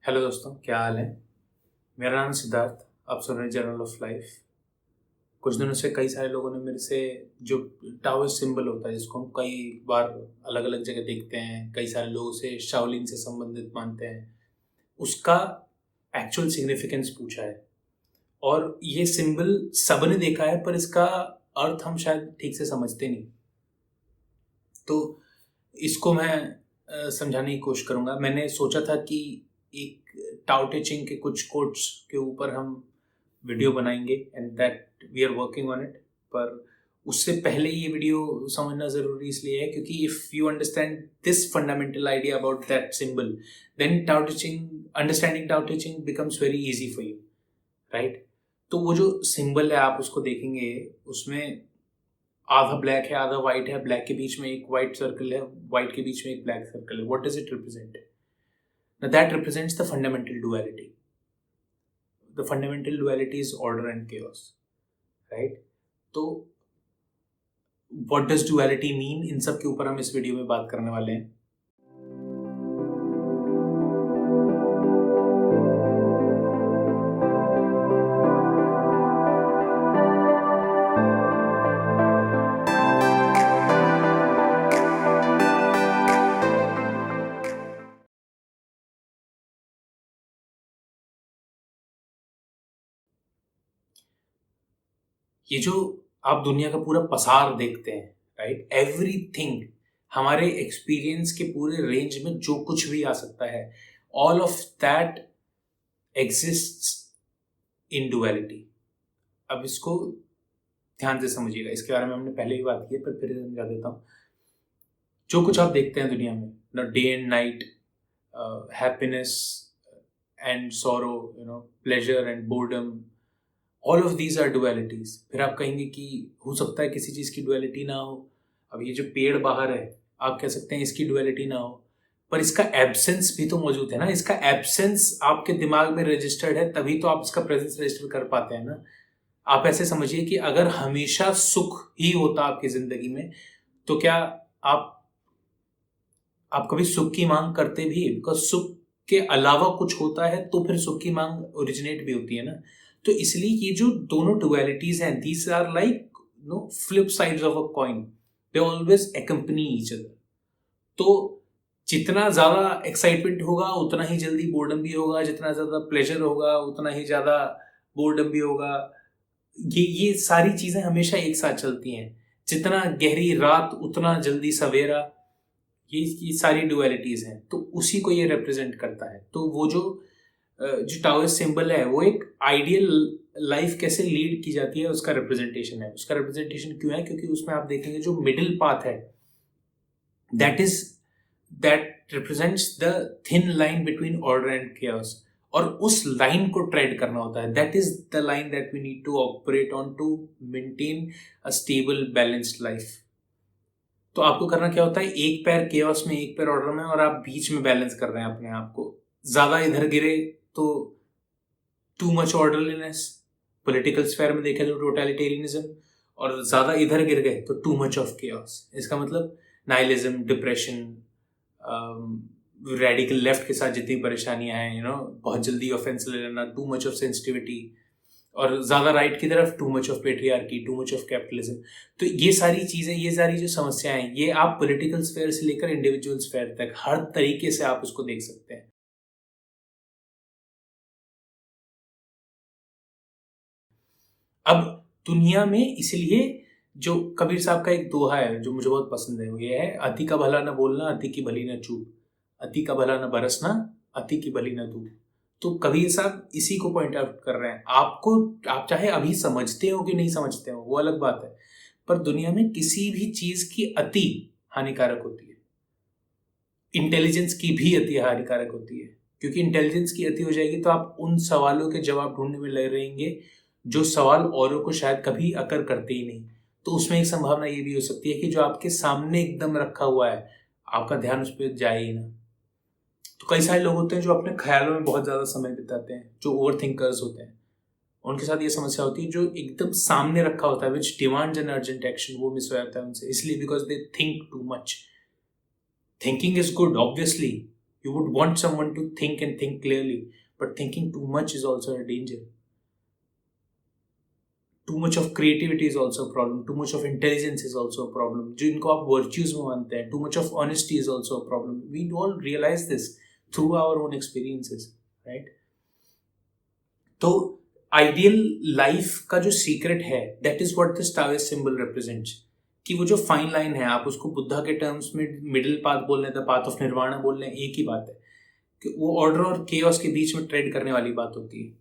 Hello दोस्तों, क्या हाल है। मेरा नाम सिद्धार्थ। आप सुन रहे हैं जर्नल ऑफ लाइफ। कुछ दिनों से कई सारे लोगों ने मेरे से जो टाओइस्ट सिंबल होता है, जिसको हम कई बार अलग अलग जगह देखते हैं, कई सारे लोग उसे शाओलिन से संबंधित मानते हैं, उसका एक्चुअल सिग्निफिकेंस पूछा है। और ये सिंबल सबने देखा है, पर इसका अर्थ हम शायद ठीक से समझते नहीं। तो इसको मैं समझाने की कोशिश करूँगा। मैंने सोचा था कि एक टाओ ते चिंग के कुछ कोट्स के ऊपर हम वीडियो बनाएंगे and that we are working on it. पर उससे पहले ये वीडियो समझना ज़रूरी इसलिए है क्योंकि if you understand this fundamental idea about that symbol, then Tao Te Ching, understanding Tao Te Ching becomes very easy for you, right. तो वो जो सिंबल है आप उसको देखेंगे, उसमें आधा ब्लैक है आधा वाइट है, ब्लैक के बीच में एक वाइट सर्कल है, वाइट के बीच में एक ब्लैक सर्कल है। What does it represent? Now that represents the fundamental duality. The fundamental duality is order and chaos, right? तो what does duality mean? इन सब के ऊपर हम इस वीडियो में बात करने वाले हैं। ये जो आप दुनिया का पूरा पसार देखते हैं, राइट, एवरीथिंग, हमारे एक्सपीरियंस के पूरे रेंज में जो कुछ भी आ सकता है, all of that exists in duality. अब इसको ध्यान से समझिएगा, इसके बारे में हमने पहले ही बात की है, पर फिर समझा देता हूँ। जो कुछ आप देखते हैं दुनिया में, ना, day and night, happiness and sorrow, pleasure and boredom, all of these are dualities. फिर आप कहेंगे कि हो सकता है किसी चीज़ की डुअलिटी ना हो। अब ये जो पेड़ बाहर है, आप कह सकते हैं इसकी डुअलिटी ना हो, पर इसका एब्सेंस भी तो मौजूद है ना। इसका एब्सेंस आपके दिमाग में रजिस्टर्ड है, तभी तो आप इसका प्रेजेंस रजिस्टर कर पाते हैं ना। आप ऐसे समझिए कि अगर हमेशा सुख ही होता आपकी जिंदगी में, तो क्या आप कभी सुख की मांग करते भी? बिकॉज सुख के अलावा कुछ होता है तो फिर सुख की मांग ओरिजिनेट भी होती है ना। तो इसलिए ये जो दोनों डुअलिटीज हैं, these are like flip sides of a coin, they always accompany each other. तो जितना ज्यादा एक्साइटमेंट होगा उतना ही जल्दी बोर्डम भी होगा, जितना ज्यादा प्लेजर होगा उतना ही ज्यादा बोर्डम भी होगा। ये सारी चीजें हमेशा एक साथ चलती हैं। जितना गहरी रात उतना जल्दी सवेरा, ये सारी डुअलिटीज हैं। तो उसी को ये रिप्रेजेंट करता है। तो वो जो टाओइस्ट सिंबल है, वो एक आइडियल लाइफ कैसे लीड की जाती है उसका रिप्रेजेंटेशन है। उसका रिप्रेजेंटेशन क्यों है? क्योंकि उसमें आप देखेंगे जो मिडिल पाथ है, that represents the thin line between order and chaos। और उस लाइन को ट्रेड करना होता है। That is the line that we need to operate on to maintain a stable balanced life. तो आपको करना क्या होता है? एक पैर केओस में, एक पैर ऑर्डर में, और आप बीच में बैलेंस कर रहे हैं अपने आप को। ज्यादा इधर गिरे तो too much orderliness, political sphere में देखें तो टोटलिटेरियनिज्म, और ज्यादा इधर गिर गए तो टू मच ऑफ केओस। इसका मतलब नाइलिज्म, डिप्रेशन, रेडिकल लेफ्ट के साथ जितनी परेशानियां हैं, बहुत जल्दी ऑफेंस ले लेना, टू मच ऑफ सेंसिटिविटी, और ज्यादा राइट की तरफ too much of patriarchy, too much of capitalism. तो ये सारी चीजें, ये सारी जो समस्याएं हैं, ये आप पॉलिटिकल स्फेयर से लेकर इंडिविजुअल स्फेयर तक हर तरीके से आप उसको देख सकते हैं। अब दुनिया में इसलिए जो कबीर साहब का एक दोहा है जो मुझे बहुत पसंद है, वो ये है, अति का भला न बोलना, अति की भली न चूक, अति का भला न बरसना, अति की भली न धूप। तो कबीर साहब इसी को पॉइंट आउट कर रहे हैं। आपको, आप चाहे अभी समझते हो कि नहीं समझते हो, वो अलग बात है, पर दुनिया में किसी भी चीज की अति हानिकारक होती है। इंटेलिजेंस की भी अति हानिकारक होती है, क्योंकि इंटेलिजेंस की अति हो जाएगी तो आप उन सवालों के जवाब ढूंढने में लगे रहेंगे जो सवाल औरों को शायद कभी अकर करते ही नहीं। तो उसमें एक संभावना ये भी हो सकती है कि जो आपके सामने एकदम रखा हुआ है, आपका ध्यान उस पर जाए ही ना। तो कई सारे लोग होते हैं जो अपने ख्यालों में बहुत ज्यादा समय बिताते हैं, जो ओवर थिंकर्स होते हैं। उनके साथ ये समस्या होती है, जो एकदम सामने रखा होता है, विच डिमांड्स एन अर्जेंट एक्शन, वो मिस हो जाता है उनसे, इसलिए because they think too much. Thinking is good obviously, You would want someone to think and think clearly, but thinking too much is also a danger. Too much of creativity is also a problem. Too much of intelligence is also a problem. जिनको आप virtues में मानते हैं, too much of honesty is also a problem. We all realize this through our own experiences, right? तो ideal life का जो secret है, that is what this Taoist symbol represents. कि वो जो फाइन लाइन है, आप उसको बुद्धा के टर्म्स में मिडिल पाथ बोल रहे हैं, द पाथ ऑफ निर्वाणा बोल रहे हैं, एक ही बात है कि वो ऑर्डर और केओस के बीच में ट्रेड करने वाली बात होती है.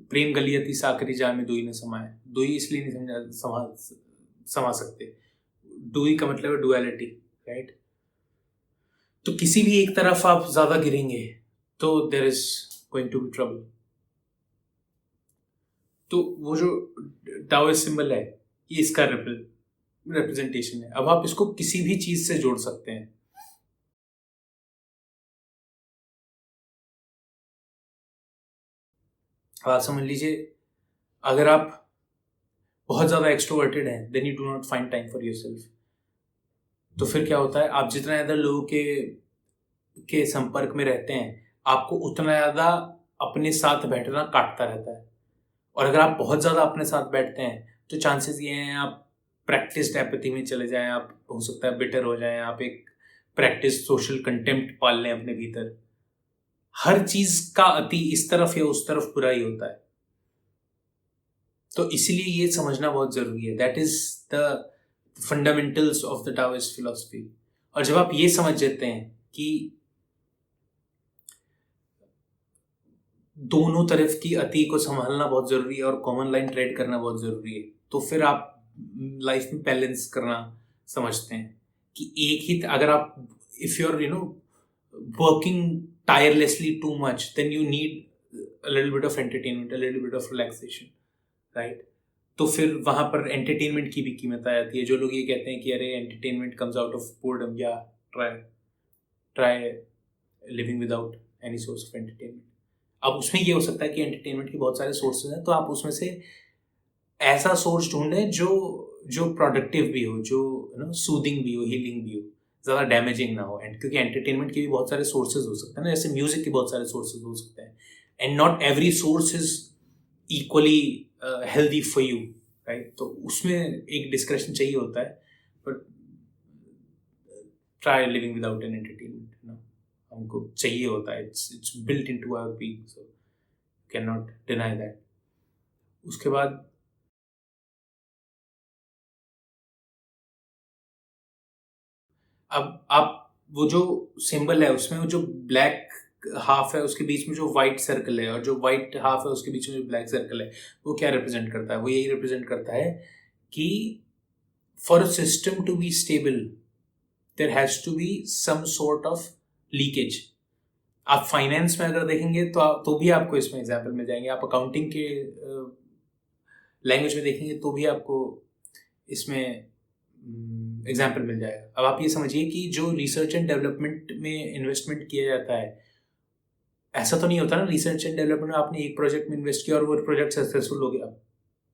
प्रेम गलियती साकरी जाए में दुई न समाए. दुई इसलिए नहीं समा सकते. दुई का मतलब है डुअलिटी, राइट? तो किसी भी एक तरफ आप ज्यादा गिरेंगे तो there is going to be trouble. तो वो जो टाओइस्ट सिंबल है, ये इसका रिप्रेजेंटेशन है. अब आप इसको किसी भी चीज से जोड़ सकते हैं. समझ लीजिए, अगर आप बहुत ज्यादा एक्सट्रोवर्टेड हैं, then you do not find time for yourself. तो फिर क्या होता है, आप जितना ज्यादा लोगों के संपर्क में रहते हैं, आपको उतना ज्यादा अपने साथ बैठना काटता रहता है. और अगर आप बहुत ज़्यादा अपने साथ बैठते हैं तो चांसेस ये हैं आप प्रैक्टिस्ड एपैथी में चले जाएं, आप हो सकता है बिटर हो जाएं, आप एक प्रैक्टिस सोशल कंटेम्प्ट पाल लें अपने भीतर. हर चीज का अति इस तरफ या उस तरफ बुरा ही होता है. तो इसलिए ये समझना बहुत जरूरी है. That is the fundamentals of the Taoist philosophy. और जब आप ये समझ जाते हैं कि दोनों तरफ की अति को संभालना बहुत जरूरी है और कॉमन लाइन ट्रेड करना बहुत जरूरी है, तो फिर आप लाइफ में बैलेंस करना समझते हैं कि एक ही, अगर आप if you are working tirelessly too much, then you need a little bit of entertainment, a little bit of relaxation, right? तो फिर वहां पर एंटरटेनमेंट की भी कीमत आ जाती है. जो लोग ये कहते हैं कि अरे entertainment comes out of boredom, या try living without any source of entertainment. अब उसमें ये हो सकता है कि एंटरटेनमेंट के बहुत सारे सोर्सेज हैं, तो आप उसमें से ऐसा सोर्स ढूंढें जो प्रोडक्टिव भी हो, जो सूदिंग भी हो, हीलिंग भी हो, ज़्यादा डैमेजिंग ना हो. एंड क्योंकि एंटरटेनमेंट के भी बहुत सारे सोर्सेज हो सकते हैं ना, जैसे म्यूजिक के बहुत सारे सोर्सेज हो सकते हैं. And not every source is equally healthy for you, right? तो उसमें एक डिस्क्रिप्शन चाहिए होता है. But try living without an entertainment, हमको चाहिए होता है. It's built into our being, so can not deny that. उसके बाद अब आप वो जो सिंबल है उसमें वो जो ब्लैक हाफ है उसके बीच में जो व्हाइट सर्कल है, और जो व्हाइट हाफ है उसके बीच में जो ब्लैक सर्कल है, वो क्या रिप्रेजेंट करता है? वो यही रिप्रेजेंट करता है कि for a system to be stable there has to be some sort of leakage. आप फाइनेंस में अगर देखेंगे तो भी आपको इसमें एग्जाम्पल मिल जाएंगे. आप अकाउंटिंग के लैंग्वेज में देखेंगे तो भी आपको इसमें एग्जाम्पल मिल जाएगा. अब आप ये समझिए कि जो रिसर्च एंड डेवलपमेंट में इन्वेस्टमेंट किया जाता है, ऐसा तो नहीं होता ना रिसर्च एंड डेवलपमेंट में आपने एक प्रोजेक्ट में इन्वेस्ट किया और वो प्रोजेक्ट सक्सेसफुल हो गया.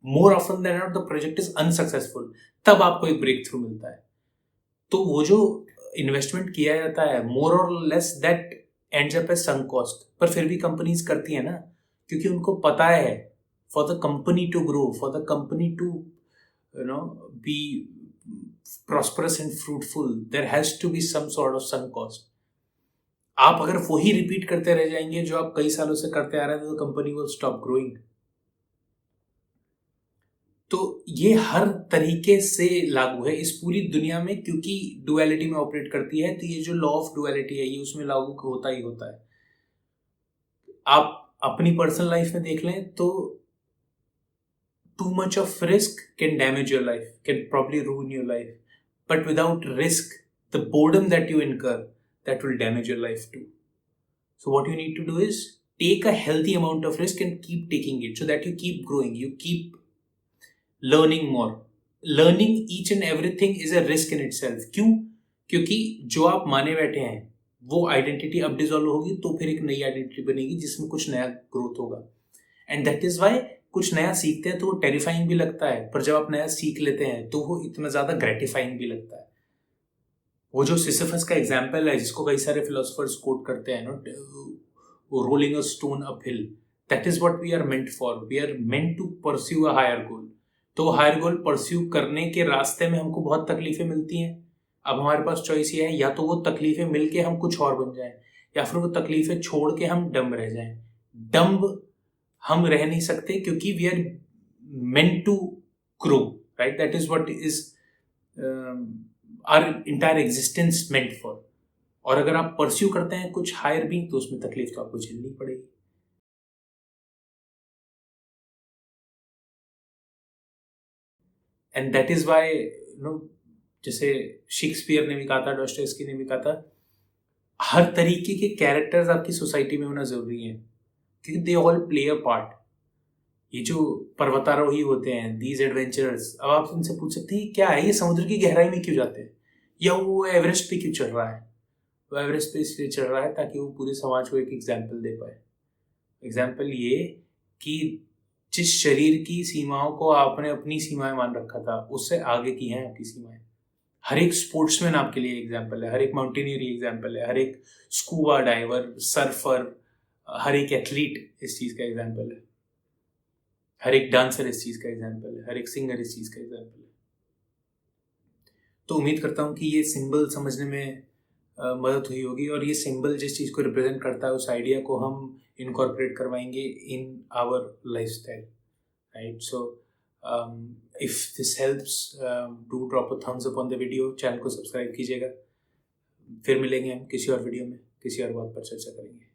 More often than not the project is unsuccessful, तब आपको एक ब्रेक थ्रू मिलता है. तो वो जो इन्वेस्टमेंट किया जाता है, मोर और less that ends up as sunk cost. पर फिर भी कंपनीज करती है ना, क्योंकि उनको पता है for the company to grow, for the company to be prosperous and fruitful, there has to be some sort of sunk cost. आप अगर वही रिपीट करते रह जाएंगे जो आप कई सालों से करते आ रहे हैं, तो कंपनी will stop growing. तो ये हर तरीके से लागू है इस पूरी दुनिया में, क्योंकि डुअलिटी में ऑपरेट करती है. तो ये जो लॉ ऑफ डुअलिटी है ये उसमें लागू होता ही होता है. आप अपनी पर्सनल लाइफ में देख लें तो too much of risk can damage your life, can probably ruin your life. But without risk, the boredom that you incur, that will damage your life too. So what you need to do is take a healthy amount of risk and keep taking it so that you keep growing, you keep learning more. Learning each and everything is a risk in itself. क्यों? क्योंकि जो आप माने बैठे हैं वो identity अब dissolve होगी तो फिर एक नई आइडेंटिटी बनेगी जिसमें कुछ नया ग्रोथ होगा. एंड दैट इज वाई कुछ नया सीखते हैं तो वो टेरिफाइंग भी लगता है, पर जब आप नया सीख लेते हैं तो वो इतना ज़्यादा ग्रेटिफाइंग भी लगता है. वो जो सिसिफस का एग्जाम्पल है जिसको कई सारे फिलोसफर्स कोट करते हैं, no, rolling a stone up hill, that is what we are meant for. We are meant to pursue a higher goal. तो हायर गोल परस्यू करने के रास्ते में हमको बहुत तकलीफें मिलती हैं. अब हमारे पास चॉइस ये है, या तो वो तकलीफें मिलके हम कुछ और बन जाएं, या फिर वो तकलीफें छोड़ के हम डम्ब रह जाएं. डम्ब हम रह नहीं सकते क्योंकि we are meant to grow, right? That is what is our entire existence meant for. और अगर आप परस्यू करते हैं कुछ हायर बीइंग तो उसमें तकलीफ तो आपको झेलनी पड़ेगी. And that is why no, जैसे शेक्सपियर ने भी कहा था, डॉस्टोयेव्स्की ने भी कहा था, हर तरीके के कैरेक्टर्स आपकी सोसाइटी में होना जरूरी है क्योंकि they all play a part. ये जो पर्वतारोही होते हैं, दीज एडवेंचरर्स, अब आप उनसे पूछ सकते हैं क्या है, ये समुद्र की गहराई में क्यों जाते हैं, या वो एवरेस्ट पे क्यों चढ़ रहा है. वो एवरेस्ट पे इसलिए चढ़ रहा है ताकि वो पूरे समाज को एक एग्जाम्पल दे पाए. एग्जाम्पल ये कि जिस शरीर की सीमाओं को आपने अपनी सीमाएं मान रखा था उससे आगे की हैं आपकी सीमाएं. हर एक स्पोर्ट्समैन आपके लिए एग्जाम्पल है, हर एक माउंटेनियर एग्जाम्पल है, हर एक स्कूबा डाइवर, सर्फर, हर एक एथलीट इस चीज़ का एग्जाम्पल है, हर एक डांसर इस चीज़ का एग्जाम्पल है, हर एक सिंगर इस चीज़ का एग्जाम्पल है. तो उम्मीद करता हूँ कि ये सिंबल समझने में मदद हुई होगी, और ये सिंबल जिस चीज़ को रिप्रेजेंट करता है उस आइडिया को हम इनकॉर्पोरेट करवाएंगे in our lifestyle, right. So if this helps, do drop a thumbs up on the video, channel को सब्सक्राइब कीजिएगा. फिर मिलेंगे हम किसी और वीडियो में, किसी और बात पर चर्चा करेंगे.